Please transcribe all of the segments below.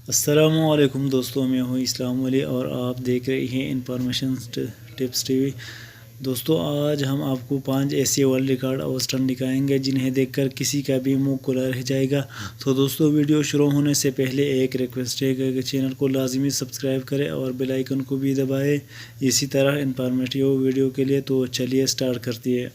السلام علیکم دوستوں، میں ہوں اسلام علی اور آپ دیکھ رہے ہیں انفارمیشن ٹپس ٹی وی۔ دوستوں، آج ہم آپ کو 5 ایسے ورلڈ ریکارڈ اور اسٹنٹ دکھائیں گے جنہیں دیکھ کر کسی کا بھی منہ کھلا رہ جائے گا۔ تو دوستوں، ویڈیو شروع ہونے سے پہلے ایک ریکویسٹ ہے کہ چینل کو لازمی سبسکرائب کریں اور بیل آئیکن کو بھی دبائیں اسی طرح انفارمیٹیو ویڈیو کے لیے۔ تو چلیے سٹارٹ کرتے ہیں۔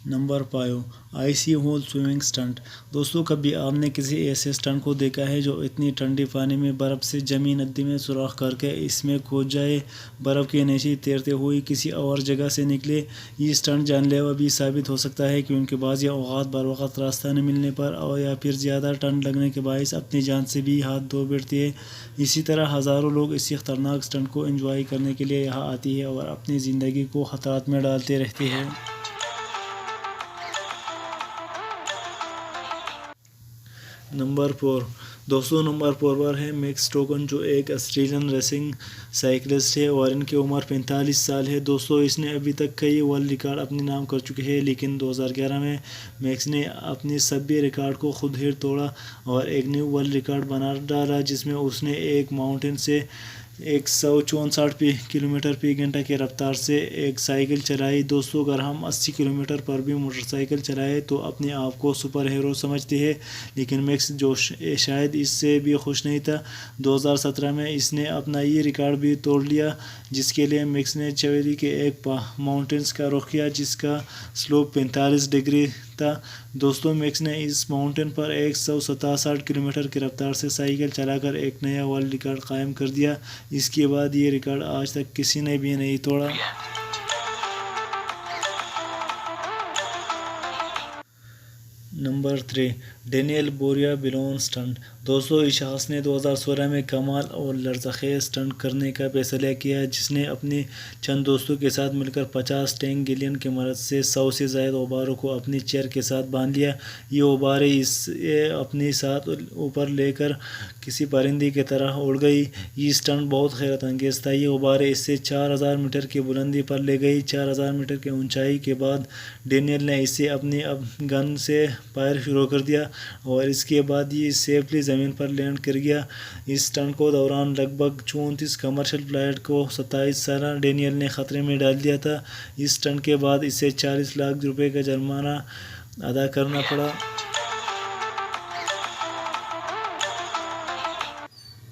Number 5، icy hole swimming stunt. دوستوں، کبھی آپ نے کسی ایسے اسٹنٹ کو دیکھا ہے جو اتنی ٹھنڈے پانی میں برف سے جمی ندی میں سوراخ کر کے اس میں کود جائے، برف کے نیچے تیرتے ہوئے کسی اور جگہ سے نکلے؟ یہ اسٹنٹ جان لیوا بھی ثابت ہو سکتا ہے، کیونکہ بعض اوقات بروقت راستہ نہ ملنے پر یا پھر زیادہ ٹھنڈ لگنے کے باعث اپنی جان سے بھی ہاتھ دھو بیٹھتے ہیں۔ اسی طرح ہزاروں لوگ اس خطرناک اسٹنٹ کو انجوائے کرنے کے لیے یہاں آتے ہیں اور اپنی زندگی کو خطرات میں ڈالتے رہتے ہیں۔ نمبر 4، دوستوں، نمبر 4 پر ہے میکس ٹوکن، جو ایک آسٹریلین ریسنگ سائیکلسٹ ہے اور ان کی عمر 45 سال ہے۔ دوستوں، اس نے ابھی تک کئی ورلڈ ریکارڈ اپنے نام کر چکے ہیں، لیکن 2011 میں میکس نے اپنے سبھی ریکارڈ کو خود ہی توڑا اور ایک نیو ورلڈ ریکارڈ بنا ڈالا، جس میں اس نے ایک ماؤنٹین سے 164 کلومیٹر فی گھنٹہ کی رفتار سے ایک سائیکل چلائی۔ دوستوں، اگر ہم 80 کلومیٹر پر بھی موٹر سائیکل چلائیں تو اپنے آپ کو سپر ہیرو سمجھتے ہیں، لیکن میکس جو شاید اس سے بھی خوش نہیں تھا۔ 2017 میں اس نے اپنا یہ ریکارڈ بھی توڑ لیا، جس کے لیے میکس نے چیلی کے ایک ماؤنٹین کا رخ کیا جس کا سلوپ 45 ڈگری تھا۔ دوستوں، میکس نے اس ماؤنٹین پر 167 کلومیٹر کی رفتار سے سائیکل چلا کر ایک نیا ورلڈ ریکارڈ قائم کر دیا۔ اس کے بعد یہ ریکارڈ آج تک کسی نے بھی نہیں توڑا۔ Number 3، Daniel Boria balloon stunt. دوستوں، اس شخص نے 2016 میں کمال اور لرزخیز اسٹنٹ کرنے کا فیصلہ کیا، جس نے اپنے چند دوستوں کے ساتھ مل کر 50 ٹینک گیلن کی مدد سے 100 سے زائد غباروں کو اپنی چیئر کے ساتھ باندھ لیا۔ یہ غباریں اسے اپنے ساتھ اوپر لے کر کسی پرندے کی طرح اڑ گئی۔ یہ اسٹنٹ بہت حیرت انگیز تھا۔ یہ غباریں اسے 4000 میٹر کی بلندی پر لے گئی۔ 4000 میٹر کی اونچائی کے بعد ڈینیل نے اسے اپنی گن سے فائر شروع کر دیا اور اس کے بعد یہ سیفلی زمین پر لینڈ کر گیا۔ اس اسٹنٹ کے دوران لگ بھگ 34 کمرشل فلائٹ کو 27 سالہ ڈینیل نے خطرے میں ڈال دیا تھا۔ اس اسٹنٹ کے بعد اسے 40 لاکھ روپے کا جرمانہ ادا کرنا پڑا۔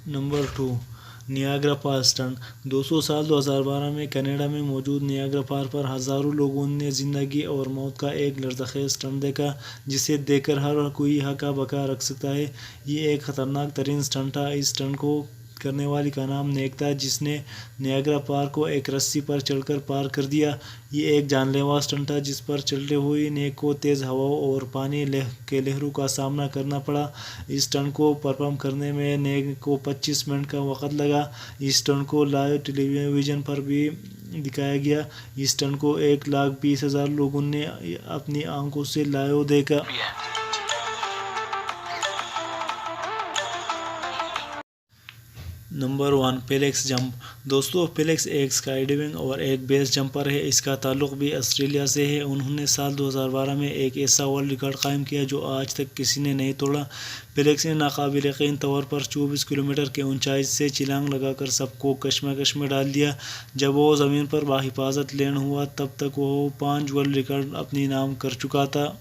نمبر 2، نیاگرا فال اسٹنٹ۔ دوستوں، سال 2012 میں کینیڈا میں موجود نیاگرا فال پر ہزاروں لوگوں نے زندگی اور موت کا ایک لرزخیز اسٹنٹ دیکھا، جسے دیکھ کر ہر کوئی ہکا بکا رکھ سکتا ہے۔ یہ ایک خطرناک ترین اسٹنٹ تھا۔ اس اسٹنٹ کو کرنے والے کا نام نیک تھا، جس نے نیاگرا فال کو ایک رسی پر چڑھ کر پار کر دیا۔ یہ ایک جان لیوا اسٹنٹ تھا جس پر چلتے ہوئے نیک کو تیز ہواؤں اور پانی کے لہروں کا سامنا کرنا پڑا۔ اس اسٹنٹ کو پرفارم کرنے میں نیک کو 25 منٹ کا وقت لگا۔ اس اسٹنٹ کو لائیو ٹیلی ویژن پر بھی دکھایا گیا۔ اس اسٹنٹ کو 1,20,000 لوگوں نے اپنی آنکھوں سے لائیو دیکھا۔ Number 1، Felix jump. دوستوں، فیلکس ایک اسکائی ڈائیونگ اور ایک بیس جمپر ہے۔ اس کا تعلق بھی آسٹریلیا سے ہے۔ انہوں نے سال 2012 میں ایک ایسا ورلڈ ریکارڈ قائم کیا جو آج تک کسی نے نہیں توڑا۔ فیلکس نے ناقابل یقین طور پر 24 کلومیٹر کی اونچائی سے چھلانگ لگا کر سب کو کشمکش میں ڈال دیا۔ جب وہ زمین پر بحفاظت لینڈ ہوا تب تک وہ 5 ورلڈ ریکارڈ اپنے نام کر چکا تھا۔